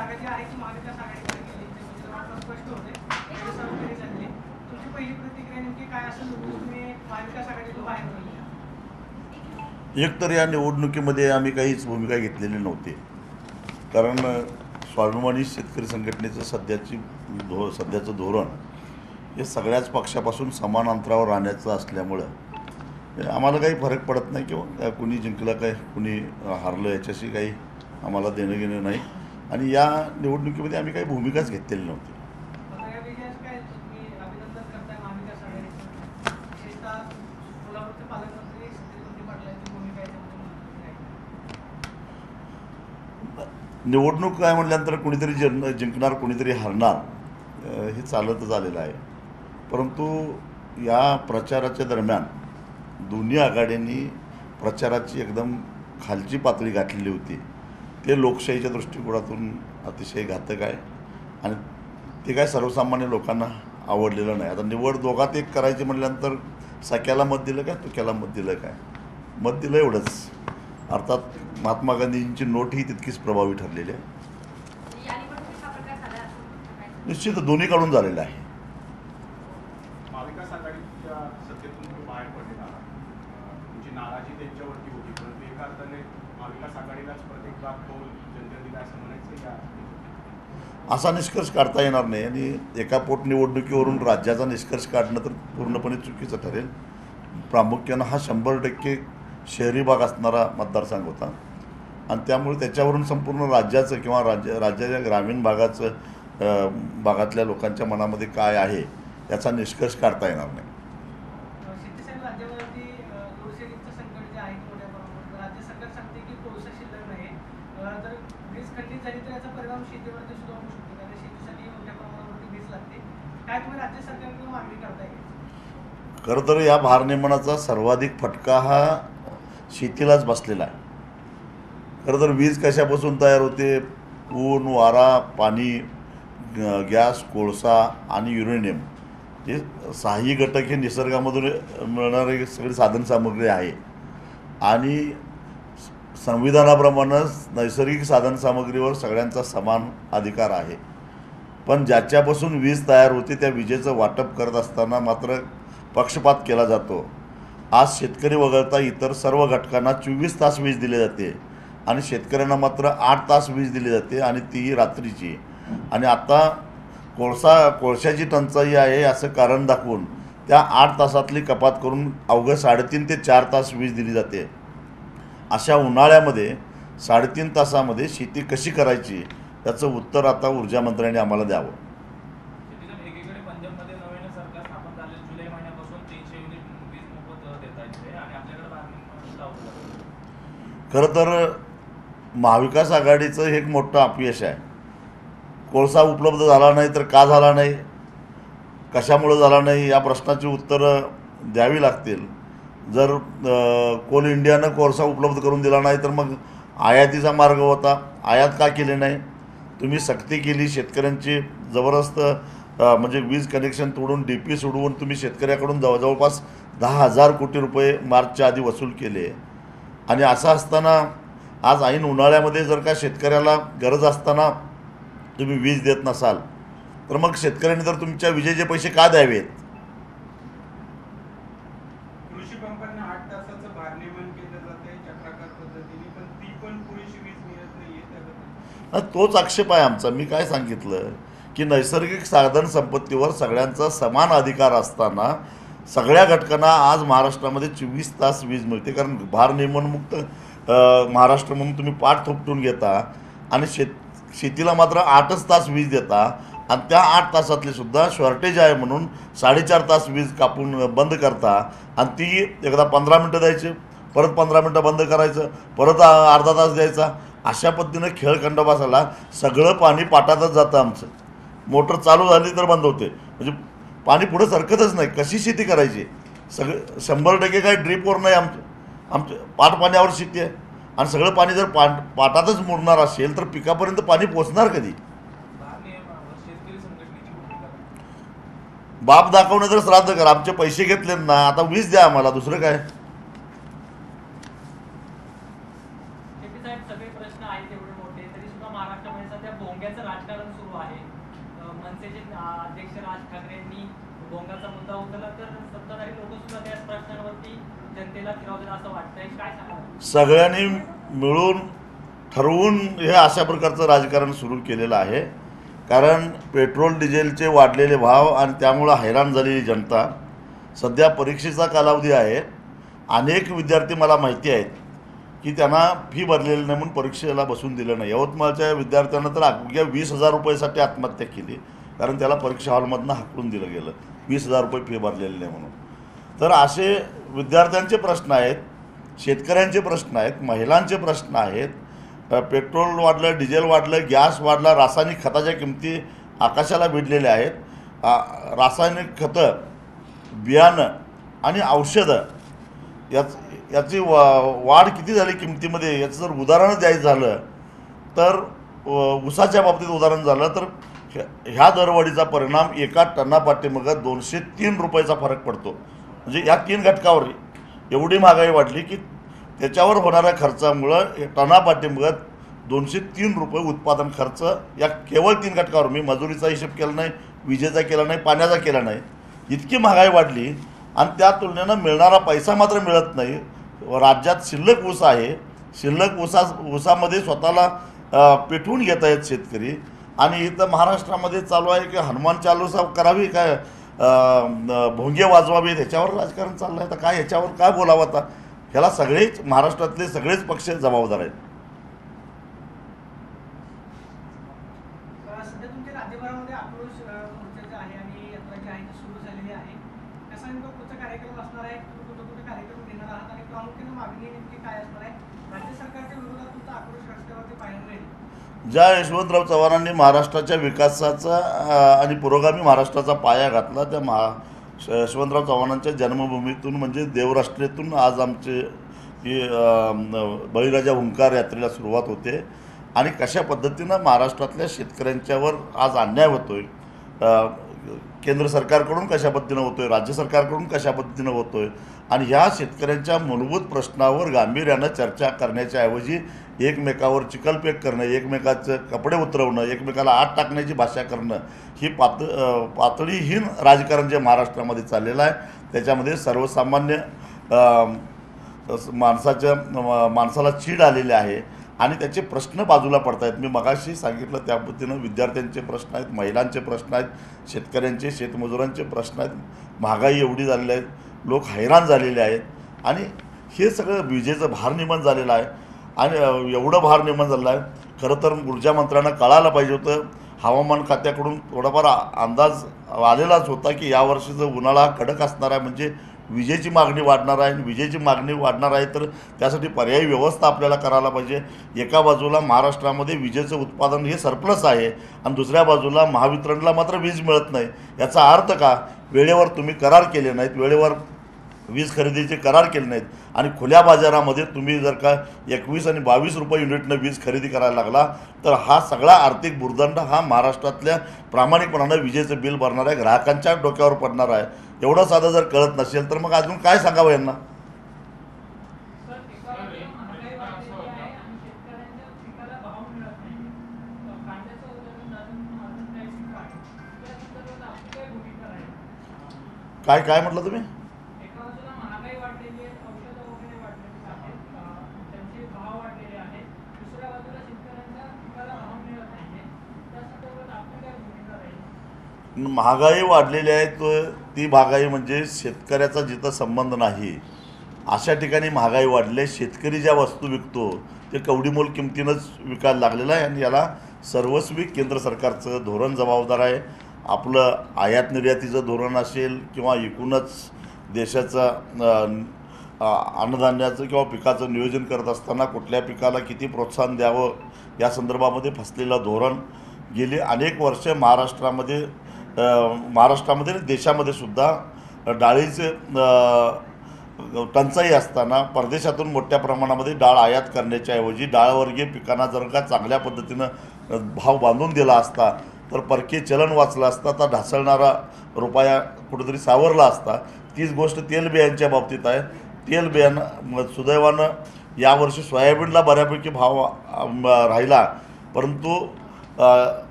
जागा जी आहे ती महाविकास आघाडीकडे गेली त्याच्याबद्दल मात्र स्पष्ट होते त्याची सर्वकरी झाली. तुमची पहिली प्रतिक्रिया नेमकी काय असेल तुम्ही महाविकास आघाडीतून बाहेर पडले? एक तर या निवडणुकीमध्ये आम्ही काहीच भूमिका घेतलेली नव्हती, कारण स्वाभिमानी शेतकरी संघटनेचं सध्याचं धोरण हे सगळ्याच पक्षापासून समान अंतरावर राहण्याचं असल्यामुळं आम्हाला काही फरक पडत नाही किंवा कुणी जिंकलं काय कुणी हारलं याच्याशी काही आम्हाला देणं घेणं नाही आणि या निवडणुकीमध्ये आम्ही काही भूमिकाच घेतलेली नव्हती. निवडणूक काय म्हटल्यानंतर कुणीतरी जिंकणार कुणीतरी हारणार हे चालतच आलेलं आहे, परंतु या प्रचाराच्या दरम्यान दोन्ही आघाड्यांनी प्रचाराची एकदम खालची पातळी गाठलेली होती. ते लोकशाहीच्या दृष्टिकोनातून अतिशय घातक आहे आणि ते काय सर्वसामान्य लोकांना आवडलेलं नाही. आता निवड दोघात एक करायची म्हटल्यानंतर सख्याला मत दिलं काय तुक्याला मत दिलं काय, मत दिलं एवढंच. अर्थात महात्मा गांधींची नोट ही तितकीच प्रभावी ठरलेली आहे. निश्चित दोन्हीकडून झालेलं आहे. महाविकास आघाडीच्या सत्तेतून तुम्ही बाहेर पडलेला आहात, तुमची नाराजी त्यांच्यावरती होती, परंतु एका अर्थाने महाविकास आघाडीलाच प्रत्येक बाब कौल जनतेने दिला असं म्हणायचं या असा निष्कर्ष काढता येणार नाही आणि एका पोटनिवडणुकीवरून राज्याचा निष्कर्ष काढणं तर पूर्णपणे चुकीचं ठरेल. प्रामुख्यानं हा 100% शहरी भाग असणारा मतदारसंघ होता आणि त्यामुळे त्याच्यावरून संपूर्ण राज्याचं किंवा राज्याच्या ग्रामीण भागातल्या लोकांच्या मनामध्ये काय आहे याचा निष्कर्ष काढता येणार नाही. खरं तर या भारनियमनाचा सर्वाधिक फटका हा शेतीलाच बसलेला आहे. खरं तर वीज कशापासून तयार होते? ऊन, वारा, पाणी, गॅस, कोळसा आणि युरेनियम हे सहाही घटक हे निसर्गामधून मिळणारे सगळी साधनसामुग्री आहे आणि संविधानाप्रमाणेच नैसर्गिक साधनसामुग्रीवर सगळ्यांचा समान अधिकार आहे. पण ज्याच्यापासून वीज तयार होते त्या विजेचं वाटप करत असताना मात्र पक्षपात केला जातो. आज शेतकरी वगळता इतर सर्व घटकांना 24 तास वीज दिली जाते आणि शेतकऱ्यांना मात्र 8 तास वीज दिली जाते आणि तीही रात्रीची. आणि आता कोळशाची टंचाई आहे असं कारण दाखवून त्या 8 तासातली कपात करून अवघं 3.5 ते 4 तास वीज दिली जाते. अशा उन्हाळ्यामध्ये 3.5 तासामध्ये शेती कशी करायची याचं उत्तर आता ऊर्जा मंत्र्यांनी आम्हाला द्यावं. खरं तर महाविकास आघाडीचं हे एक मोठं अपयश आहे. कोळसा उपलब्ध झाला नाही तर का झाला नाही, कशामुळे झाला नाही या प्रश्नाची उत्तरं द्यावी लागतील. जर कोल इंडियानं कोळसा उपलब्ध करून दिला नाही तर मग आयातीचा मार्ग होता, आयात का केले नाही? तुम्ही सक्ती केली, शेतकऱ्यांची जबरदस्त म्हणजे वीज कनेक्शन तोडून DP सोडवून तुम्ही शेतकऱ्याकडून जवळपास 10,000 कोटी रुपये मार्चच्या आधी वसूल केले. आणि असं असताना आज ऐन उन्हाळ्यामध्ये जर का शेतकऱ्याला गरज असताना तुम्ही वीज देत नसाल तर मग शेतकऱ्यांनी तर तुमच्या विजेचे पैसे का द्यावेत? कृषी पंपांना 8 तासाचं भारनियमन केलं जाते चक्राकार पद्धतीने, पण ती पण पुरेशी वीज मिळत नाहीये. तोच आक्षेप आहे आमचा. मी काय सांगितलं की नैसर्गिक साधन संपत्तीवर सगळ्यांचा समान अधिकार असताना सगळ्या घटकांना आज महाराष्ट्रामध्ये 24 तास वीज मिळते. कारण भारनियमनमुक्त महाराष्ट्र म्हणून तुम्ही पाठ थोपटून घेता आणि शेतीला मात्र 8च तास वीज देता आणि त्या 8 तासातली सुद्धा शॉर्टेज आहे म्हणून 4.5 तास वीज कापून बंद करता आणि ती एकदा 15 मिनटं द्यायची, परत 15 मिनटं बंद करायचं, परत अर्धा तास द्यायचा. अशा पद्धतीनं खेळखंड बसायला सगळं पाणी पाटातच जातं आमचं. मोटर चालू झाली तर बंद होते, म्हणजे पाणी पुढे सरकतच नाही. कशी शेती करायची? सगळं 100% काय ड्रीपवर नाही. आमच्या पाटपाण्यावर शेती आहे आणि सगळं पाणी जर पाटातच मुरणार असेल तर पिकापर्यंत पाणी पोचणार कधी? बाप दाखवणे तर श्राद्ध करा. आमचे पैसे घेतले ना, आता वीज द्या आम्हाला, दुसरं काय? सगळे प्रश्न आहेत एवढे मोठे तरी सुद्धा महाराष्ट्रामध्ये सध्या भोंग्या भोंग्याचं राजकारण सुरू आहे. मनसेचे अध्यक्ष राज ठाकरे यांनी भोंगाचा मुद्दा उचलला तर सत्ताधारी लोक सुद्धा त्याच प्रश्नांवरती जनतेला फिरवतात असं वाटतंय. काय सांगा? सगळ्यांनी मिळून ठरवून हे अशा प्रकारचं राजकारण सुरू केलेलं आहे. कारण पेट्रोल डिझेलचे वाढलेले भाव आणि त्यामुळं हैराण झालेली जनता, सध्या परीक्षेचा कालावधी आहे. अनेक विद्यार्थी मला माहिती आहेत की त्यांना फी भरलेली नाही म्हणून परीक्षेला बसून दिलं नाही. यवतमाळच्या विद्यार्थ्यांना तर अवघ्या 20,000 रुपयासाठी आत्महत्या केली, कारण त्याला परीक्षा हॉलमधनं हाकलून दिलं गेलं 20,000 रुपये फी भरलेली नाही म्हणून. तर असे विद्यार्थ्यांचे प्रश्न आहेत, शेतकऱ्यांचे प्रश्न आहेत, महिलांचे प्रश्न आहेत. पेट्रोल वाढलं, डिझेल वाढलं, गॅस वाढला, रासायनिक खताच्या किमती आकाशाला भिडलेल्या आहेत. रासायनिक खतं, बियाणं आणि औषधं याची वाढ किती झाली किमतीमध्ये याचं जर उदाहरण द्यायचं झालं तर ऊसाच्या बाबतीत उदाहरण झालं तर ह्या दरवाढीचा परिणाम एका टनापाठीमागं 203 रुपयाचा फरक पडतो. म्हणजे या 3 घटकावर एवढी महागाई वाढली की त्याच्यावर होणाऱ्या खर्चामुळं टनापाठीमागं 203 रुपये उत्पादन खर्च या केवळ 3 घटकावर, मी मजुरीचा हिशोब केला नाही, विजेचा केला नाही, पाण्याचा केला नाही, इतकी महागाई वाढली. आणि त्या तुलनेनं मिळणारा पैसा मात्र मिळत नाही. राज्यात शिल्लक ऊस आहे, शिल्लक ऊसामध्ये स्वतःला पेटवून घेत आहेत शेतकरी. आणि इथं महाराष्ट्रामध्ये चालू आहे की हनुमान चालूसा करावी, काय भोंगे वाजवावे, ह्याच्यावर राजकारण चाललं आहे. तर काय ह्याच्यावर काय बोलावं आता? ह्याला सगळेच महाराष्ट्रातले सगळेच पक्ष जबाबदार आहेत. सध्या तुमच्या राज्यभरामध्ये आक्रोश मोर्चाचे आहे आणि यात्रा जी आहे ती सुरू झालेली आहे. कसा नेमका पुढचा कार्यक्रम असणार आहे, तुम्ही कुठे कुठे कार्यक्रम घेणार आहात आणि प्रामुख्याने मागणी नेमकी काय असणार आहे? राज्य सरकारच्या विरोधात तुमचा आक्रोश रस्त्यावरती पाहायला मिळेल. ज्या यशवंतराव चव्हाणांनी महाराष्ट्राच्या विकासाचा आणि पुरोगामी महाराष्ट्राचा पाया घातला, त्या यशवंतराव चव्हाणांच्या जन्मभूमीतून म्हणजे देवराष्ट्रेतून आज आमचे ही बळीराजा हुंकार यात्रेला सुरुवात होते. आणि कशा पद्धतीनं महाराष्ट्रातल्या शेतकऱ्यांच्यावर आज अन्याय होतो आहे, केंद्र सरकारकडून कशा पद्धतीनं होतो आहे, राज्य सरकारकडून कशा पद्धतीनं होतो आहे. आणि ह्या शेतकऱ्यांच्या मूलभूत प्रश्नावर गांभीर्यानं चर्चा करण्याच्या ऐवजी एकमेकावर चिखलफेक करणं, एकमेकाचं कपडे उतरवणं, एकमेकाला आत टाकण्याची भाषा करणं, ही पातळीहीन राजकारण जे महाराष्ट्रामध्ये चाललेलं आहे, त्याच्यामध्ये सर्वसामान्य माणसाला चीड आलेली आहे आणि त्याचे प्रश्न बाजूला पडत आहेत. मी मगाशी सांगितलं त्या पद्धतीनं विद्यार्थ्यांचे प्रश्न आहेत, महिलांचे प्रश्न आहेत, शेतकऱ्यांचे, शेतमजुरांचे प्रश्न आहेत. महागाई एवढी झालेली आहे, लोक हैराण झालेले आहेत. आणि हे सगळं विजेचं भारनियमन झालेलं आहे. आणि एवढं भारनियमन झालं आहे, खरं तर ऊर्जा मंत्र्यांना कळायला पाहिजे होतं. हवामान खात्याकडून थोडाफार अंदाज आलेलाच होता की यावर्षीचं उन्हाळा कडक असणार आहे, म्हणजे विजेची मागणी वाढणार आहे. आणि विजेची मागणी वाढणार आहे तर त्यासाठी पर्यायी व्यवस्था आपल्याला करायला पाहिजे. एका बाजूला महाराष्ट्रामध्ये विजेचं उत्पादन हे सरप्लस आहे आणि दुसऱ्या बाजूला महावितरणला मात्र वीज मिळत नाही. याचा अर्थ का? वेळेवर तुम्ही करार केले नाहीत, वेळेवर वीज खरेदीचे करार केले नाहीत. आणि खुल्या बाजारामध्ये तुम्ही जर का 21 आणि 22 रुपये युनिटनं वीज खरेदी करायला लागला तर हा सगळा आर्थिक भुर्दंड हा महाराष्ट्रातल्या प्रामाणिकपणानं विजेचं बिल भरणाऱ्या ग्राहकांच्या डोक्यावर पडणार आहे. एवढं साधं जर कळत नसेल तर मग अजून काय सांगावं यांना? काय काय म्हटलं तुम्ही? महागाई वाढलेली आहे, ती महागाई म्हणजे शेतकऱ्याचा जिथं संबंध नाही अशा ठिकाणी महागाई वाढली. शेतकरी ज्या वस्तू विकतो ते कवडीमोल किमतीनंच विकायला लागलेलं आहे. आणि याला सर्वस्वी केंद्र सरकारचं धोरण जबाबदार आहे. आपलं आयात निर्यातीचं धोरण असेल किंवा एकूणच देशाचं अन्नधान्याचं किंवा पिकाचं नियोजन करत असताना कुठल्या पिकाला किती प्रोत्साहन द्यावं या संदर्भामध्ये फसलेलं धोरण गेली अनेक वर्ष महाराष्ट्रामध्ये देशामध्ये सुद्धा डाळीचे टंचाई असताना परदेशातून मोठ्या प्रमाणामध्ये डाळ आयात करण्याच्या ऐवजी डाळवर्गीय पिकांना जर का चांगल्या पद्धतीनं भाव बांधून दिला असता तर परकीय चलन वाचलं असता, तर ढासळणारा रुपया कुठेतरी सावरला असता. तीच गोष्ट तेलबियांच्या बाबतीत आहे. तेलबियानं सुदैवानं यावर्षी सोयाबीनला बऱ्यापैकी भाव राहिला, परंतु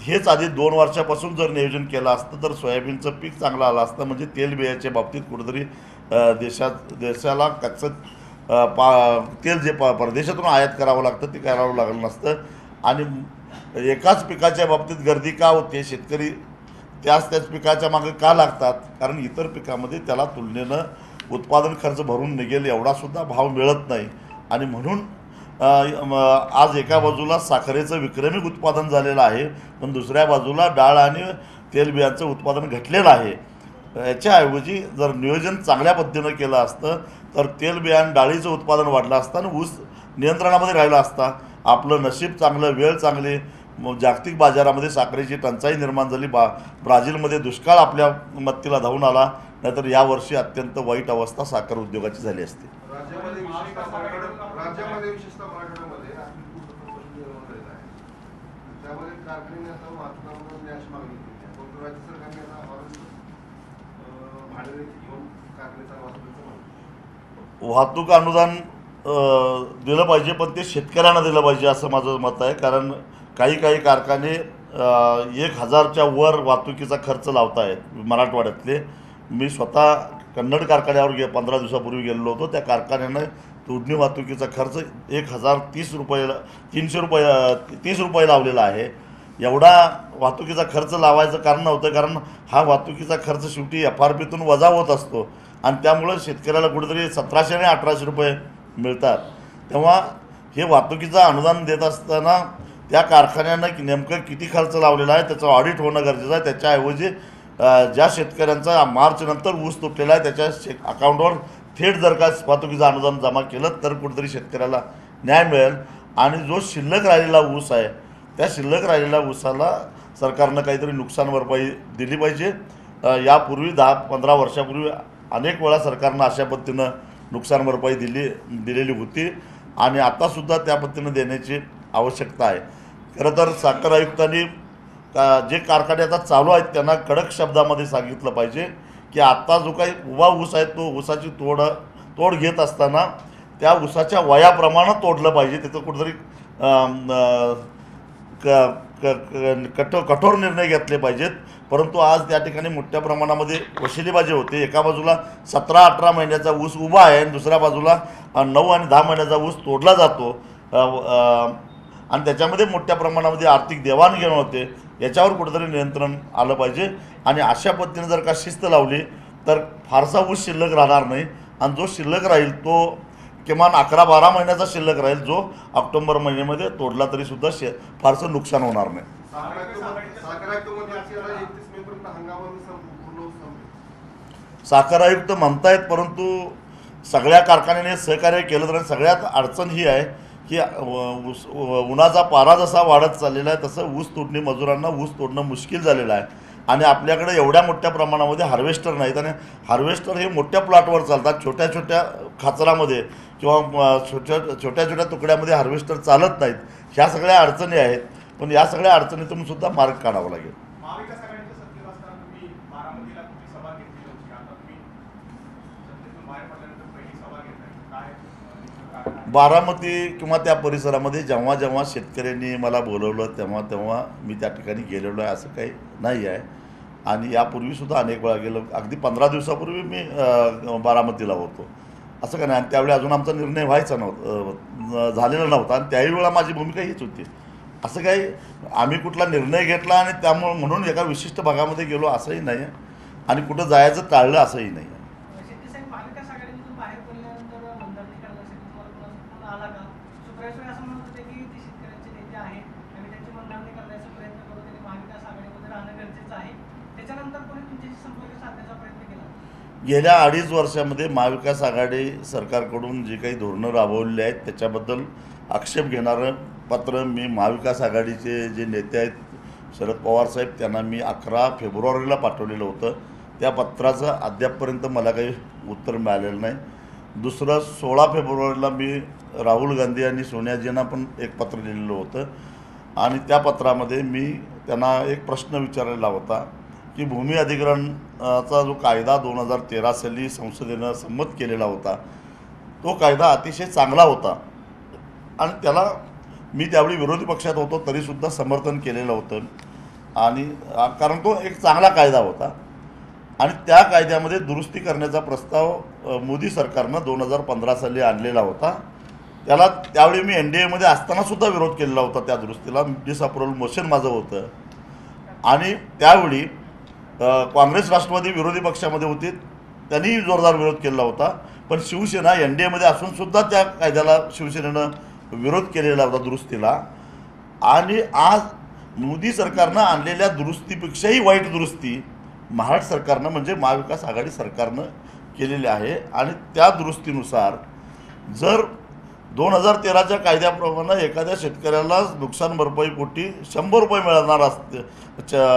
हेच आधी 2 वर्षापासून जर नियोजन केलं असतं तर सोयाबीनचं पीक चांगलं आलं असतं, म्हणजे तेलबियाच्या बाबतीत कुठेतरी देशाला कच्चं तेल जे परदेशातून आयात करावं लागतं ते करावं लागलं नसतं. आणि एकाच पिकाच्या बाबतीत गर्दी का होते, शेतकरी त्याच पिकाच्या मागे का लागतात, कारण इतर पिकामध्ये त्याला तुलनेनं उत्पादन खर्च भरून निघेल एवढासुद्धा भाव मिळत नाही. आणि म्हणून आज एका बाजूला साखरेचं विक्रमी उत्पादन झालेलं आहे, पण दुसऱ्या बाजूला डाळ आणि तेलबियांचं उत्पादन घटलेलं आहे. याच्याऐवजी जर नियोजन चांगल्या पद्धतीनं केलं असतं तर तेलबिया आणि डाळीचं उत्पादन वाढलं असतं आणि ऊस नियंत्रणामध्ये राहिला असता. आपलं नशीब चांगलं, वेळ चांगली, जागतिक बाजारामध्ये साखरेची टंचाई निर्माण झाली, ब्राझीलमध्ये दुष्काळ आपल्या मत्तीला धावून आला, नाहीतर यावर्षी अत्यंत वाईट अवस्था साखर उद्योगाची झाली असती. राज्यामध्ये विशेषतः मराठवाड्यामध्ये त्यामध्ये कारखान्याने आता वाहतुकामध्ये अशी मागणी केली आहे, परंतु राज्य सरकारने आता भाडे घेऊन कारखाने चालवायचं म्हणतं. वाहतूक अनुदान दिलं पाहिजे, पण ते शेतकऱ्यांना दिलं पाहिजे असं माझं मत आहे. कारण काही कारखाने 1000च्या वर वाहतुकीचा खर्च लावत आहेत मराठवाड्यातले. मी स्वतः कन्नड कारखान्यावर 15 दिवसापूर्वी गेलेलो होतो. त्या कारखान्यानं तोडणी वाहतुकीचा खर्च 1030 रुपये 30 रुपये लावलेला आहे. एवढा वाहतुकीचा खर्च लावायचं कारण नव्हतं, कारण हा वाहतुकीचा खर्च शेवटी FRPतून वजा होत असतो आणि त्यामुळं शेतकऱ्याला कुठेतरी 1700 आणि 1800 रुपये मिळतात. तेव्हा हे वाहतुकीचं अनुदान देत असताना त्या कारखान्यानं नेमकं किती खर्च लावलेला आहे त्याचं ऑडिट होणं गरजेचं आहे. त्याच्याऐवजी ज्या शेतकऱ्यांचा मार्चनंतर ऊस तुटलेला आहे त्याच्या अकाउंटवर थेट जर का वाहतुकीचं अनुदान जमा केलं तर कुठेतरी शेतकऱ्याला न्याय मिळेल. आणि जो शिल्लक राहिलेला ऊस आहे त्या शिल्लक राहिलेल्या ऊसाला सरकारनं काहीतरी नुकसान भरपाई दिली पाहिजे. यापूर्वी 10-15 वर्षापूर्वी अनेक वेळा सरकारनं अशा पद्धतीनं नुकसान भरपाई दिलेली होती आणि आत्तासुद्धा त्या पद्धतीनं देण्याची आवश्यकता आहे. खरं तर साखर आयुक्तांनी जे कारखाने आता चालू आहेत त्यांना कडक शब्दामध्ये सांगितलं पाहिजे की आत्ता जो काही उभा ऊस आहे तो ऊसाची तोड घेत असताना त्या ऊसाच्या वयाप्रमाणे तोडलं पाहिजे. त्याचं कुठंतरी कठोर निर्णय घेतले पाहिजेत. परंतु आज त्या ठिकाणी मोठ्या प्रमाणामध्ये वशिलेबाजी होते. एका बाजूला 17-18 महिन्याचा ऊस उभा आहे आणि दुसऱ्या बाजूला 9 आणि 10 महिन्याचा ऊस तोडला जातो आणि त्याच्यामध्ये मोठ्या प्रमाणामध्ये आर्थिक देवाणघेवाण होते. याच्यावर कुठेतरी नियंत्रण आलं पाहिजे आणि अशा पद्धतीने जर का शिस्त लावली तर फारसा ऊस शिल्लक राहणार नाही आणि जो शिल्लक राहील तो किमान 11-12 महिन्याचा शिल्लक राहील, जो ऑक्टोबर महिन्यामध्ये तोडला तरीसुद्धा फारसं नुकसान होणार नाही. साखर आयुक्त म्हणतायत, परंतु सगळ्या कारखान्याने सहकार्य केलं तर सगळ्यात अडचण ही आहे की उन्हाचा पारा जसा वाढत चाललेला आहे तसं ऊस तोडणी मजुरांना ऊस तोडणं मुश्किल झालेलं आहे आणि आपल्याकडे एवढ्या मोठ्या प्रमाणामध्ये हार्वेस्टर नाहीत आणि हार्वेस्टर हे मोठ्या प्लॉटवर चालतात. छोट्या खाचरामध्ये किंवा छोट्या तुकड्यामध्ये हार्वेस्टर चालत नाहीत. ह्या सगळ्या अडचणी आहेत, पण या सगळ्या अडचणीतून सुद्धा मार्ग काढावा लागेल. महाविकास आघाडीच्या सत्तेत असताना तुम्ही बारामतीला तुमची सभा घेतली होती, आता तुम्ही सत्तेतून बाहेर पडल्यानंतर पहिली सभा घेताय, काय बारामती किंवा त्या परिसरामध्ये जेव्हा शेतकऱ्यांनी मला बोलवलं तेव्हा मी त्या ठिकाणी गेलेलो आहे असं काही नाही आहे. आणि यापूर्वीसुद्धा अनेक वेळा गेलो. अगदी 15 दिवसापूर्वी मी बारामतीला होतो असं का नाही. आणि त्यावेळी अजून आमचा निर्णय व्हायचा झालेला नव्हता आणि त्याही वेळा माझी भूमिका हीच होती. असं काही आम्ही कुठला निर्णय घेतला आणि त्यामुळं म्हणून एका विशिष्ट भागामध्ये गेलो असंही नाही आहे आणि कुठं जायचं टाळलं असंही नाही आहे. शेट्टीसाहेब, महाविकास आघाडीमधून बाहेर पडल्यानंतर मनधरणी करण्यासाठी तुम्हाला फोन आला का? सुप्रिया सुळे असं म्हणत होते की ते शेतकऱ्यांचे नेते आहेत आणि त्यांची मनधरणी करण्याचा प्रयत्न करू, त्यांनी महाविकास आघाडीमध्ये राहणं गरजेचं आहे. त्याच्यानंतर कोणी तुमच्याशी संपर्क साधण्याचा प्रयत्न केला? गेल्या 2.5 वर्षामध्ये महाविकास आघाडी सरकारकडून जी काही धोरणं राबवलेली आहेत त्याच्याबद्दल आक्षेप घेणारं पत्र मी महाविकास आघाडीचे जे नेते आहेत शरद पवार साहेब त्यांना मी 11 फेब्रुवारीला पाठवलेलं होतं. त्या पत्राचं अद्यापपर्यंत मला काही उत्तर मिळालेलं नाही. दुसरं 16 फेब्रुवारीला मी राहुल गांधी आणि सोनियाजींना पण एक पत्र लिहिलेलं होतं आणि त्या पत्रामध्ये मी त्यांना एक प्रश्न विचारलेला होता की भूमी अधिग्रहणाचा जो कायदा 2013 साली संसदेनं संमत केलेला होता तो कायदा अतिशय चांगला होता आणि त्याला मी त्यावेळी विरोधी पक्षात होतो तरीसुद्धा समर्थन केलेलं होतं. आणि कारण तो एक चांगला कायदा होता आणि त्या कायद्यामध्ये दुरुस्ती करण्याचा प्रस्ताव मोदी सरकारनं 2015 साली आणलेला होता. त्याला त्यावेळी मी NDAमध्ये असतानासुद्धा विरोध केलेला होता. त्या दुरुस्तीला डिसअप्रुव्हल मोशन माझं होतं आणि त्यावेळी काँग्रेस राष्ट्रवादी विरोधी पक्षामध्ये होते, त्यांनी जोरदार विरोध केलेला होता. पण शिवसेना NDAमध्ये असूनसुद्धा त्या कायद्याला शिवसेनेनं विरोध केलेला होता दुरुस्तीला. आणि आज मोदी सरकारनं आणलेल्या दुरुस्तीपेक्षाही वाईट दुरुस्ती महाराष्ट्र सरकारनं म्हणजे महाविकास आघाडी सरकारनं केलेली आहे. आणि त्या दुरुस्तीनुसार जर 2013च्या कायद्याप्रमाणे एखाद्या शेतकऱ्याला नुकसान भरपाईपोटी 100 रुपये मिळणार असते,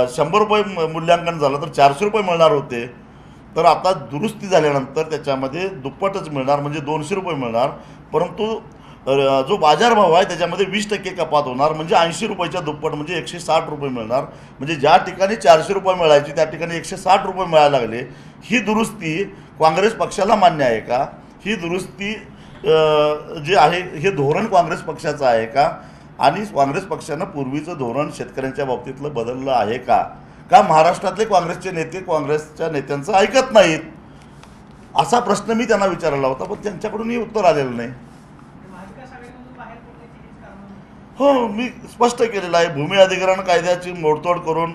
100 रुपये मूल्यांकन झालं तर 400 रुपये मिळणार होते, तर आता दुरुस्ती झाल्यानंतर त्याच्यामध्ये दुप्पटच मिळणार म्हणजे 200 रुपये मिळणार. परंतु जो बाजारभाव आहे त्याच्यामध्ये 20% कपात होणार म्हणजे 80 रुपयाच्या दुप्पट म्हणजे 160 रुपये मिळणार. म्हणजे ज्या ठिकाणी 400 रुपये मिळायची त्या ठिकाणी 160 रुपये मिळायला लागले. ही दुरुस्ती काँग्रेस पक्षाला मान्य आहे का? ही दुरुस्ती जे आहे हे धोरण काँग्रेस पक्षाचं आहे का? आणि काँग्रेस पक्षानं पूर्वीचं धोरण शेतकऱ्यांच्या बाबतीतलं बदललं आहे का? का महाराष्ट्रातले काँग्रेसचे नेते काँग्रेसच्या नेत्यांचं ऐकत नाहीत? असा प्रश्न मी त्यांना विचारला होता, पण त्यांच्याकडूनही उत्तर आलेलं नाही. महाविकास आघाडीमधून बाहेर पडण्याची हीच कारणं होती. हो, मी स्पष्ट केलेलं आहे. भूमी अधिग्रहण कायद्याची मोडतोड करून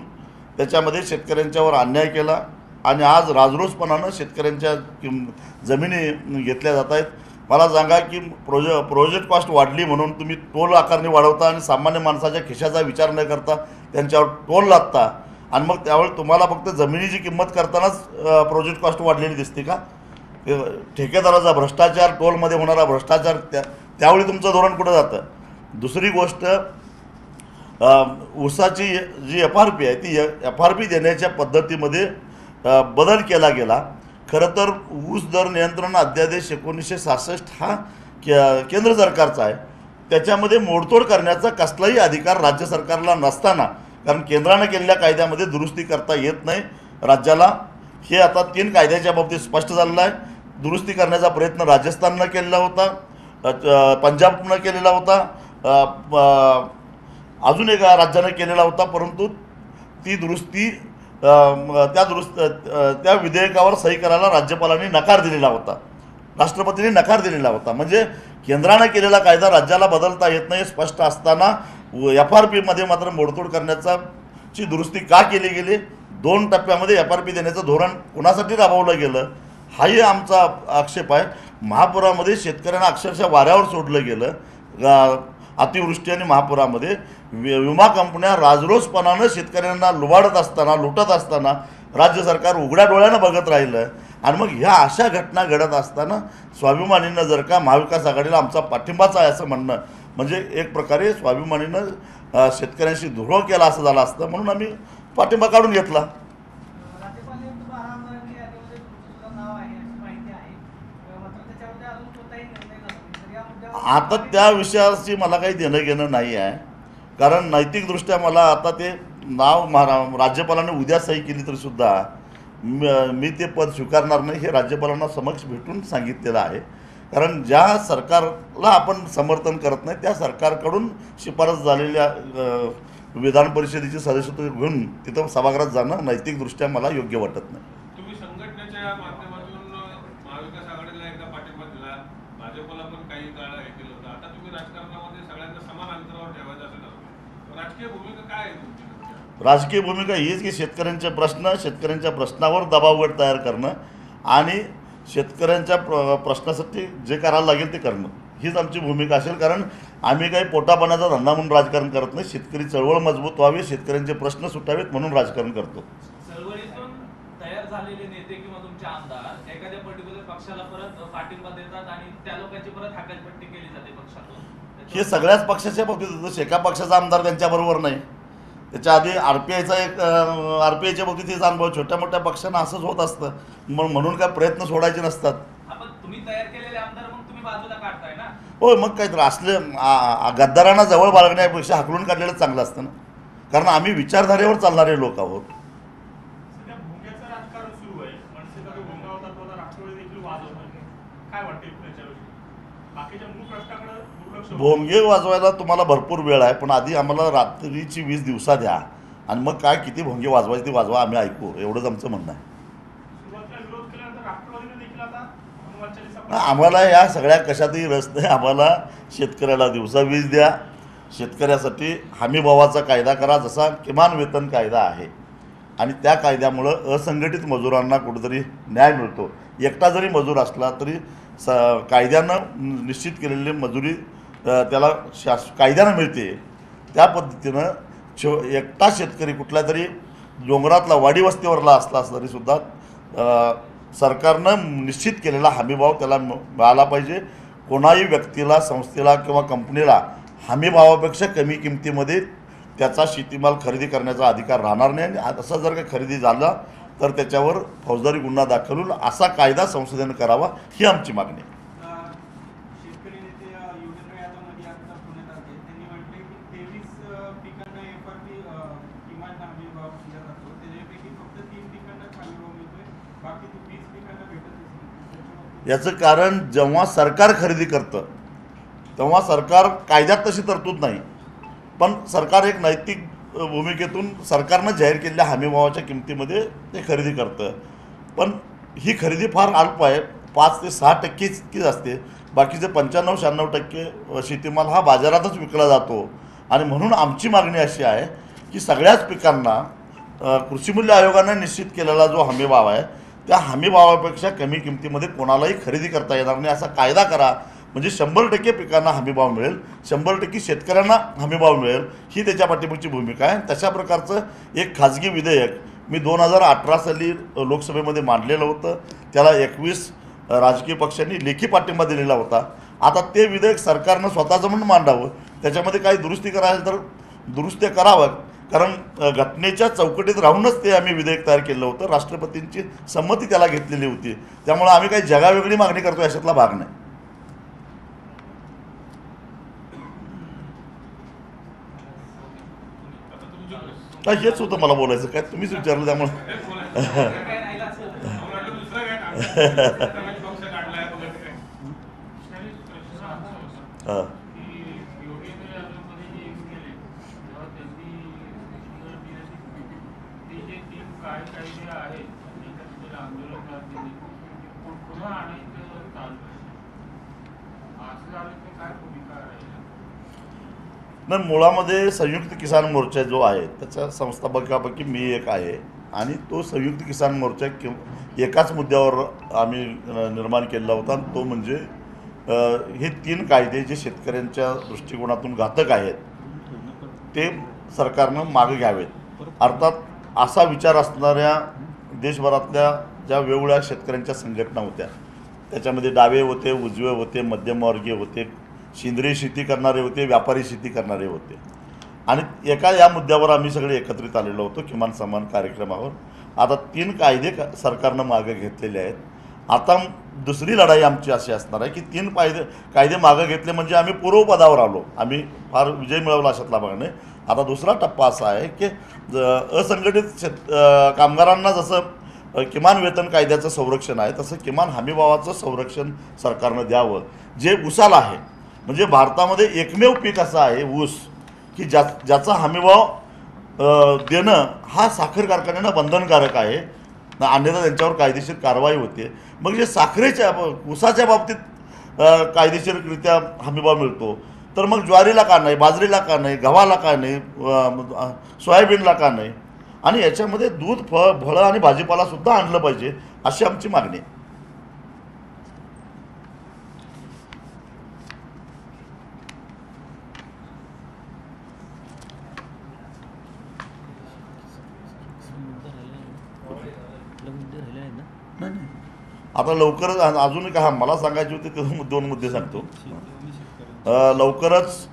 त्याच्यामध्ये शेतकऱ्यांच्यावर अन्याय केला आणि आज राजरोसपणानं शेतकऱ्यांच्या जमिनी घेतल्या जात आहेत. मला सांगा की प्रोजेक्ट कॉस्ट वाढली म्हणून तुम्ही टोल आकारणी वाढवता आणि सामान्य माणसाच्या खिशाचा विचार न करता त्यांच्यावर टोल लादता आणि मग त्यावेळी तुम्हाला फक्त जमिनीची किंमत करतानाच प्रोजेक्ट कॉस्ट वाढलेली दिसते का? ठेकेदाराचा भ्रष्टाचार, टोलमध्ये होणारा भ्रष्टाचार, त्यावेळी तुमचं धोरण कुठं जातं? दुसरी गोष्ट, ऊसाची जी FRP आहे ती FRP देण्याच्या पद्धतीमध्ये बदल केला गेला. खरं तर ऊस दर नियंत्रण अध्यादेश 1966 हा केंद्र सरकारचा आहे. त्याच्यामध्ये मोडतोड करण्याचा कसलाही अधिकार राज्य सरकारला नसताना, कारण केंद्रानं केलेल्या कायद्यामध्ये दुरुस्ती करता येत नाही राज्याला, हे आता 3 कायद्याच्या बाबतीत स्पष्ट झालेलं आहे. दुरुस्ती करण्याचा प्रयत्न राजस्थाननं केलेला होता, पंजाबनं केलेला होता, अजून एका राज्यानं केलेला होता. परंतु ती दुरुस्ती त्या विधेयकावर सही करायला राज्यपालांनी नकार दिलेला होता, राष्ट्रपतींनी नकार दिलेला होता. म्हणजे केंद्रानं केलेला कायदा राज्याला बदलता येत नाही स्पष्ट असताना FRPमध्ये मात्र मोडतोड करण्याची दुरुस्ती का केली गेली? 2 टप्प्यामध्ये FRP देण्याचं धोरण कोणासाठी राबवलं गेलं हाही आमचा आक्षेप आहे. महापुरामध्ये शेतकऱ्यांना अक्षरशः वाऱ्यावर सोडलं गेलं. अतिवृष्टी आणि महापुरामध्ये विमा कंपन्या राजरोसपणानं शेतकऱ्यांना लुबाडत असताना, लुटत असताना राज्य सरकार उघड्या डोळ्यानं बघत राहिलं. आणि मग ह्या अशा घटना घडत असताना स्वाभिमानीनं जर का महाविकास आघाडीला आमचा पाठिंबाच आहे असं म्हणणं म्हणजे एक प्रकारे स्वाभिमानीनं शेतकऱ्यांशी धुळो केला असं झालं असतं. म्हणून आम्ही पाठिंबा काढून घेतला. राज्यपाल नेमकं 12 आमदारांच्या यादीमध्ये तुमचं सुद्धा नाव आहे अशी माहिती आहे. मात्र त्याच्यामध्ये अजून कोणताही निर्णय झाला नाही. तर या मुद्द्यावर आता त्या विषयाशी मला काही देणं घेणं नाही आहे, कारण नैतिकदृष्ट्या मला आता ते नाव राज्यपालांनी उद्या सही केली तरीसुद्धा मी ते पद स्वीकारणार नाही हे राज्यपालांना समक्ष भेटून सांगितलेलं आहे. कारण ज्या सरकारला आपण समर्थन करत नाही त्या सरकारकडून शिफारस झालेल्या विधान परिषदेचे सदस्यत्व घेऊन तिथं सभागृहात जाणं नैतिकदृष्ट्या मला योग्य वाटत नाही. तुम्ही संघटनेच्या माध्यमातून महाविकास आघाडीला एकदा पाठिंबा दिला, भाजपला पण काही काळ हे केलं होतं. आता तुम्ही राजकारणामध्ये सगळ्यांना समान अंतरावर ठेवायचं असेल, राजकीय भूमिका काय आहे तुमची? राजकीय भूमिका हीच की शेतकऱ्यांच्या प्रश्नावर दबावगट तयार करणं आणि शेतकऱ्यांच्या प्रश्नासाठी जे करायला लागेल ते करणं हीच आमची भूमिका असेल. कारण आम्ही काही पोटापाण्याचा धंदा म्हणून राजकारण करत नाही. शेतकरी चळवळ मजबूत व्हावी, शेतकऱ्यांचे प्रश्न सुटावेत म्हणून राजकारण करतो. चळवळीतून तयार झालेले नेते किंवा तुमचे आमदार एखाद्या पर्टिक्युलर पक्षाला परत पाठिंबा देतात आणि त्या लोकांची परत हाकलपट्टी केली जाते पक्षातून. हे सगळ्याच पक्षाच्या बाबतीत होतं. एका पक्षाचा आमदार त्यांच्याबरोबर नाही. त्याच्या आधी RPIच्या बाबतीत हेच अनुभव, छोट्या मोठ्या पक्षांना असंच होत असतं. म्हणून काय प्रयत्न सोडायचे नसतात. आपण तुम्ही तयार केलेले आमदार मग तुम्ही बाजूला काढताय ना. हो, मग काय तर असले गद्दारांना जवळ बाळगण्यापेक्षा हाकलून काढलेलं चांगलं असतं ना. कारण आम्ही विचारधारेवर चालणारे लोक आहोत. सध्या भोंग्याचं राजकारण सुरू आहे. मनसेकडे भोंगा होता तो राष्ट्रवादी देखील वाजवत आहे. काय वाटते त्याच्याविषयी? बाकीच्या मूळ प्रश्नाकडे दुर्लक्ष. भोंगे वाजवायला तुम्हाला भरपूर वेळ आहे, पण आधी आम्हाला रात्रीची 20 दिवसा द्या. आणि मग काय किती भोंगे वाजवायची ती वाजवा, आम्ही ऐकू, एवढंच आमचं म्हणणं आहे. सुरुवातीला विरोध केल्यानंतर राष्ट्रवादीने देखील आता हनुमान चालीसा ना, आम्हाला या सगळ्या कशातही रस नाही. आम्हाला शेतकऱ्याला दिवसा वीज द्या, शेतकऱ्यासाठी हमीभावाचा कायदा करा जसा किमान वेतन कायदा आहे, आणि त्या कायद्यामुळं असंघटित मजुरांना कुठेतरी न्याय मिळतो. एकटा जरी मजूर असला तरी कायद्यानं निश्चित केलेली मजुरी त्याला कायद्यानं मिळते. त्या पद्धतीनं एकटा शेतकरी कुठल्या तरी डोंगरातला वाडी वस्तीवरला असला तरीसुद्धा सरकारनं निश्चित केलेला हमीभाव त्याला मिळाला पाहिजे. कोणाही व्यक्तीला, संस्थेला किंवा कंपनीला हमीभावापेक्षा कमी किमतीमध्ये त्याचा शेतीमाल खरेदी करण्याचा अधिकार राहणार नाही. आणि असं जर का खरेदी झाला तर त्याच्यावर फौजदारी गुन्हा दाखल होईल. असा कायदा संसदेनं करावा ही आमची मागणी आहे. शेतकरी नेते योगेंद्र यादव मध्ये आता पुण्यात आले, त्यांनी म्हटले की 23 पिकांना एफआरपी किमान हमी भाव दिला जातो, त्याच्यापैकी फक्त 3 पिकांना हमी भाव मिळतोय, बाकी 20 पिकांना भेटतच नाही. याचं कारण जेव्हा सरकार खरेदी करतं तेव्हा सरकार कायद्यात तशी तरतूद नाही, पण सरकार एक नैतिक भूमिकेतून सरकारनं जाहीर केलेल्या हमीभावाच्या किमतीमध्ये ते खरेदी करतं. पण ही खरेदी फार अल्प आहे, 5 ते 6% इतकीच असते. बाकीचे 95-96% शेतीमाल हा बाजारातच विकला जातो. आणि म्हणून आमची मागणी अशी आहे की सगळ्याच पिकांना कृषीमूल्य आयोगाने निश्चित केलेला जो हमीभाव आहे त्या हमीभावापेक्षा कमी किमतीमध्ये कोणालाही खरेदी करता येणार नाही असा कायदा करा. म्हणजे 100% पिकांना हमीभाव मिळेल, 100% शेतकऱ्यांना हमीभाव मिळेल, ही त्याच्या पाठीमागची भूमिका आहे. तशा प्रकारचं एक खाजगी विधेयक मी 2018 साली लोकसभेमध्ये मांडलेलं होतं. त्याला 21 राजकीय पक्षांनी लेखी पाठिंबा दिलेला होता. आता ते विधेयक सरकारनं स्वतःचं म्हणून मांडावं, त्याच्यामध्ये काही दुरुस्ती करायला तर दुरुस्त्या करावं. कारण घटनेच्या चौकटीत राहूनच ते आम्ही विधेयक तयार केलं होतं. राष्ट्रपतींची संमती त्याला घेतलेली होती. त्यामुळे आम्ही काही जगावेगळी मागणी करतो याच्यातला भाग नाही. काय हेच होतं मला बोलायचं, काय तुम्हीच विचारलं त्यामुळे. काय राहिलं असेल दुसरं काय काढलं पक्ष काढलाय वगैरे काय. हां योगेंद्र यादवमध्ये जे गेले तेव्हा त्यांनी ते जे 3 कायदे आहेत त्याच्याबद्दल आंदोलन केले, पुन्हा आणायचं चालू असं झालं तर काय भूमिका राहील? नाही, मुळामध्ये संयुक्त किसान मोर्चा जो आहे त्याच्या संस्थापकापैकी मी एक आहे. आणि तो संयुक्त किसान मोर्चा एकाच मुद्द्यावर आम्ही निर्माण केलेला होता. तो म्हणजे हे 3 कायदे जे शेतकऱ्यांच्या दृष्टिकोनातून घातक आहेत ते सरकारनं मागे घ्यावेत. अर्थात असा विचार असणाऱ्या देशभरातल्या ज्या वेगवेगळ्या शेतकऱ्यांच्या संघटना होत्या त्याच्यामध्ये डावे होते, उजवे होते, मध्यमवर्गीय होते, सेंद्रिय शेती करणारे होते, व्यापारी शेती करणारे होते. आणि या मुद्द्यावर आम्ही सगळे एकत्रित आलेलो होतो किमान समान कार्यक्रमावर. आता 3 कायदे सरकारनं मागे घेतलेले आहेत. आता दुसरी लढाई आमची अशी असणार आहे की 3 कायदे मागे घेतले म्हणजे आम्ही पूर्वपदावर आलो, आम्ही फार विजय मिळवला अशातला भाग नाही. आता दुसरा टप्पा असा आहे की असंघटित कामगारांना जसं किमान वेतन कायद्याचं संरक्षण आहे तसं किमान हमीभावाचं संरक्षण सरकारनं द्यावं. जे ऊसाला आहे, म्हणजे भारतामध्ये एकमेव पीक असं आहे ऊस की ज्याचा हमीभाव देणं हा साखर कारखान्यांना बंधनकारक आहे, अन्यथा त्यांच्यावर कायदेशीर कारवाई होते. मग जे साखरेच्या ऊसाच्या बाबतीत कायदेशीररित्या हमीभाव मिळतो तर मग ज्वारीला का नाही, बाजरीला का नाही, गव्हाला का नाही, सोयाबीनला का नाही? आणि याच्यामध्ये दूध, फळं आणि भाजीपालासुद्धा आणलं पाहिजे अशी आमची मागणी आहे. आता लवकरच अजून काय मला सांगायचे होते ते 2 मुद्दे सांगतो. लवकरच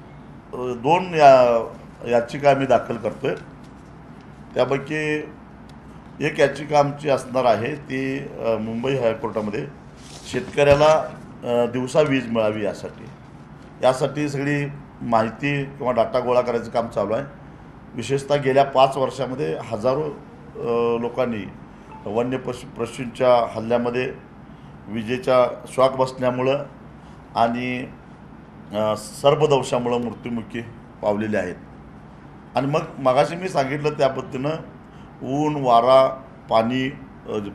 2 याचिका आम्ही दाखल करतोय. त्यापैकी एक याचिका आमची असणार आहे ती मुंबई हायकोर्टामध्ये शेतकऱ्याला दिवसा वीज मिळावी यासाठी सगळी माहिती किंवा डाटा गोळा करायचं काम चालू आहे. विशेषतः गेल्या 5 वर्षामध्ये हजारो लोकांनी वन्य पशूंच्या हल्ल्यामध्ये विजेचा शॉक बसण्यामुळं आणि सर्पदंशामुळं मृत्युमुखी पावलेले आहेत. आणि मग मगाशी मी सांगितलं त्या पद्धतीनं ऊन वारा पाणी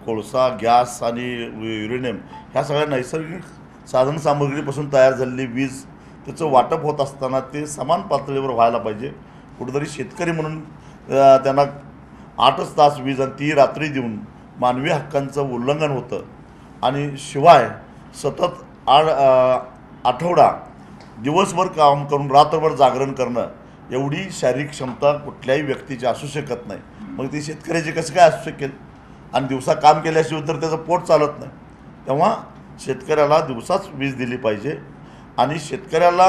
कोळसा गॅस आणि युरेनियम ह्या सगळ्या नैसर्गिक साधनसामुग्रीपासून तयार झालेली वीज त्याचं वाटप होत असताना ते समान पातळीवर व्हायला पाहिजे. कुठेतरी शेतकरी म्हणून त्यांना 8च तास वीज आणि ती रात्री देऊन मानवी हक्कांचं उल्लंघन होतं. आणि शिवाय सतत आठवडा दिवसभर काम करून रात्रभर जागरण करणं एवढी शारीरिक क्षमता कुठल्याही व्यक्तीची असू शकत नाही. मग ती शेतकऱ्याची कसं काय असू शकेल? आणि दिवसा काम केल्याशिवाय तर त्याचं पोट चालत नाही. तेव्हा शेतकऱ्याला दिवसाच वीज दिली पाहिजे. आणि शेतकऱ्याला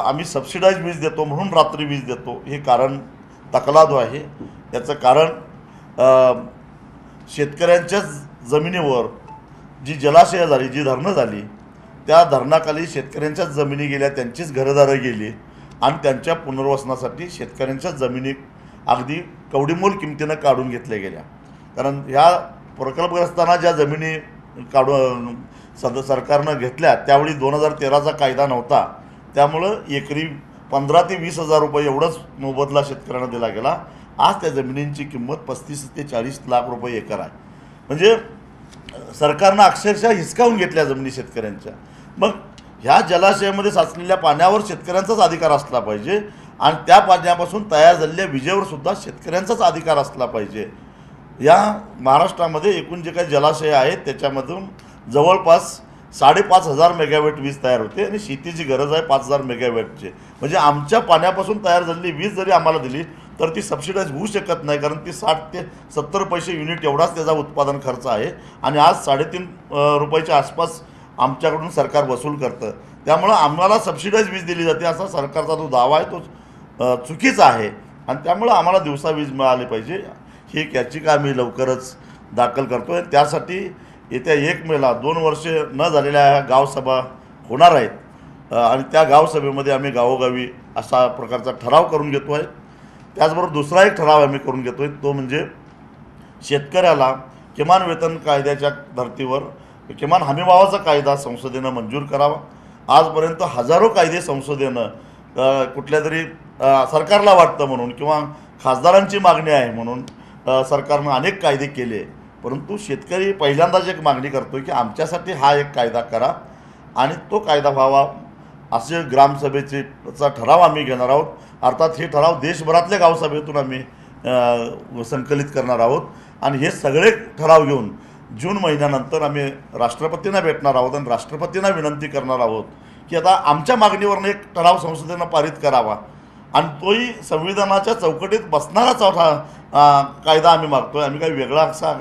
आम्ही सबसिडाईज वीज देतो म्हणून रात्री वीज देतो हे कारण तकलादू आहे. याचं कारण शेतकऱ्यांच्याच जमिनीवर जी जलाशय झाली जी धरणं झाली त्या धरणाखाली शेतकऱ्यांच्याच जमिनी गेल्या, त्यांचीच घरदारं गेली आणि त्यांच्या पुनर्वसनासाठी शेतकऱ्यांच्याच जमिनी अगदी कवडीमोल किमतीनं काढून घेतल्या गेल्या. कारण ह्या प्रकल्पग्रस्तांना ज्या जमिनी काढून सरकारनं घेतल्या त्यावेळी 2013चा कायदा नव्हता. त्यामुळं एकरी 15 ते 20 हजार रुपये एवढंच मोबदला शेतकऱ्यांना दिला गेला. आज त्या जमिनींची किंमत 35 ते 40 लाख रुपये एकर आहे. म्हणजे सरकारनं अक्षरशः हिसकावून घेतल्या जमिनी शेतकऱ्यांच्या. मग ह्या जलाशयामध्ये साचलेल्या पाण्यावर शेतकऱ्यांचाच अधिकार असला पाहिजे आणि त्या पाण्यापासून तयार झालेल्या विजेवर सुद्धा शेतकऱ्यांचाच अधिकार असला पाहिजे. या महाराष्ट्रामध्ये एकूण जे काही जलाशय आहेत त्याच्यामधून जवळपास 5,500 मेगावॅट वीज तयार होते आणि शेतीची गरज आहे 5,000 मेगावॅटची. म्हणजे आमच्या पाण्यापासून तयार झालेली वीज जरी आम्हाला दिली तर ती सबसिडाईज होऊ शकत नाही. कारण ती 60 ते 70 पैसे युनिट एवढाच त्याचा उत्पादन खर्च आहे आणि आज 3.5 रुपयाच्या आसपास आमच्याकडून सरकार वसूल करतं. त्यामुळं आम्हाला सबसिडाईज वीज दिली जाते असा सरकारचा जो दावा आहे तो चुकीचा आहे आणि त्यामुळं आम्हाला दिवसा वीज मिळाली पाहिजे. ही एक याचिका आम्ही लवकरच दाखल करतो आहे. त्यासाठी येत्या 1 मेला 2 वर्षे न झालेल्या गावसभा होणार आहेत आणि त्या गावसभेमध्ये आम्ही गावोगावी असा प्रकारचा ठराव करून घेतो आहे. त्याचबरोबर दुसरा एक ठराव आम्ही करून घेतो आहे तो म्हणजे शेतकऱ्याला किमान वेतन कायद्याच्या धर्तीवर किमान हमीभावाचा कायदा संसदेनं मंजूर करावा. आजपर्यंत हजारो कायदे संसदेनं कुठल्या तरी सरकारला वाटतं म्हणून किंवा खासदारांची मागणी आहे म्हणून सरकारनं अनेक कायदे केले. परंतु शेतकरी पहिल्यांदाच एक मागणी करतो की आमच्यासाठी हा एक कायदा करा आणि तो कायदा व्हावा असे ग्रामसभेचा ठराव आम्ही घेणार आहोत. अर्थात हे ठराव देशभरातल्या गावसभेतून आम्ही संकलित करणार आहोत आणि हे सगळे ठराव घेऊन जून महिन्यानंतर आम्ही राष्ट्रपतींना भेटणार आहोत आणि राष्ट्रपतींना विनंती करणार आहोत की आता आमच्या मागणीवरून एक ठराव संसदेनं पारित करावा आणि तोही संविधानाच्या चौकटीत बसणारा कायदा आम्ही मागतो आहे. आम्ही काही वेगळा असा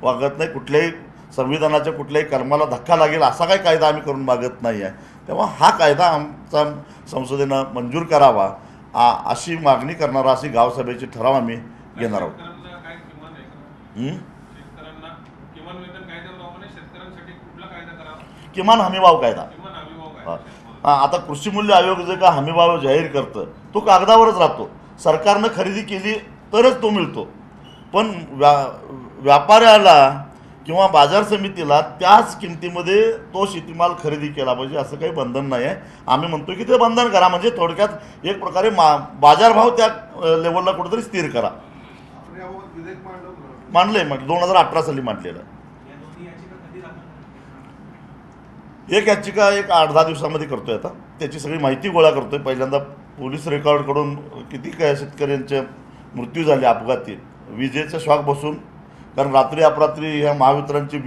वागत नाही. कुठल्याही संविधानाच्या कुठल्याही कर्माला धक्का लागेल असा काही कायदा आम्ही करून मागत नाही आहे. तेव्हा हा कायदा आमचा संसदेनं मंजूर करावा अशी मागणी करणारा अशी गावसभेची ठराव आम्ही घेणार आहोत. किमान हमीभाव कायदा. आता कृषी मूल्य आयोग जे का हमीभाव जाहीर करतं तो कागदावरच राहतो. सरकारनं खरेदी केली तरच तो मिळतो. पण व्यापाऱ्याला किंवा बाजार समितीला त्याच किमतीमध्ये तो शेतीमाल खरेदी केला पाहिजे असं काही बंधन नाही आहे. आम्ही म्हणतो की ते बंधन करा म्हणजे थोडक्यात एक प्रकारे बाजारभाव त्या लेवलला कुठेतरी स्थिर करा. मांडले 2018 साली मांडलेलं. एक याचिका 8-10 दिवसामध्ये करतोय. आता त्याची सगळी माहिती गोळा करतोय. पहिल्यांदा पोलीस रेकॉर्डकडून किती काय शेतकऱ्यांचे मृत्यू झाले अपघाती विजेचा शॉक बसून. कारण रात्री अपरात्री ह्या महावितरणची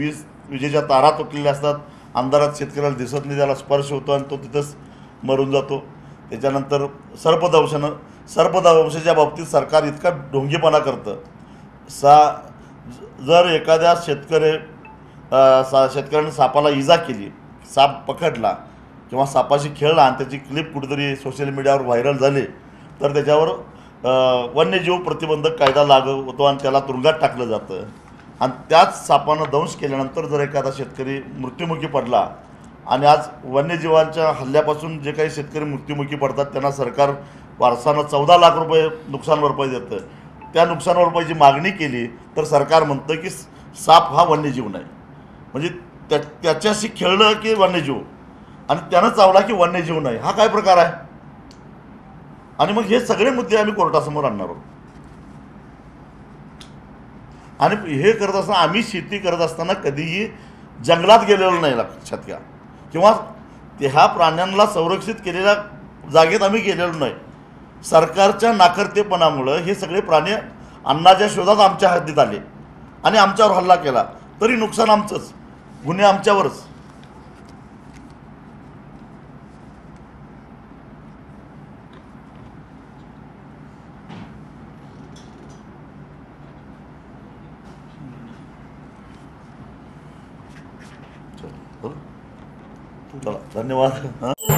विजेच्या तारा तुटलेल्या असतात. अंधारात शेतकऱ्याला दिसत नाही, त्याला स्पर्श होतो आणि तो तिथंच मरून जातो. त्याच्यानंतर सर्पदंशाच्या बाबतीत सरकार इतका ढोंगीपणा करतं. जर एखाद्या शेतकऱ्याने सापाला इजा केली, साप पकडला किंवा सापाशी खेळला आणि त्याची क्लिप कुठेतरी सोशल मीडियावर व्हायरल झाली तर त्याच्यावर वन्यजीव प्रतिबंधक कायदा लागू होतो आणि त्याला तुरुंगात टाकलं जातं. आणि त्याच सापानं दंश केल्यानंतर जर एखादा शेतकरी मृत्युमुखी पडला आणि आज वन्यजीवांच्या हल्ल्यापासून जे काही शेतकरी मृत्युमुखी पडतात त्यांना सरकार वारसानं 14 लाख रुपये नुकसान भरपाई देतं. त्या नुकसान भरपाईची मागणी केली तर सरकार म्हणतं की साप हा वन्यजीव नाही. म्हणजे त्याच्याशी खेळलं की वन्यजीव आणि त्यानं चावला की वन्यजीव नाही. हा काय प्रकार आहे? आणि मग हे सगळे मुद्दे आम्ही कोर्टासमोर आणणार आहोत. आणि हे करत असताना आम्ही शेती करत असताना कधीही जंगलात गेलेलो नाही लक्षात घ्या, किंवा ह्या प्राण्यांना संरक्षित केलेल्या जागेत आम्ही गेलेलो नाही. सरकारच्या नाकर्तेपणामुळं हे सगळे प्राणी अन्नाच्या शोधात आमच्या हद्दीत आले आणि आमच्यावर हल्ला केला, तरी नुकसान आमचंच, गुन्हे आमच्यावरच. चला धन्यवाद.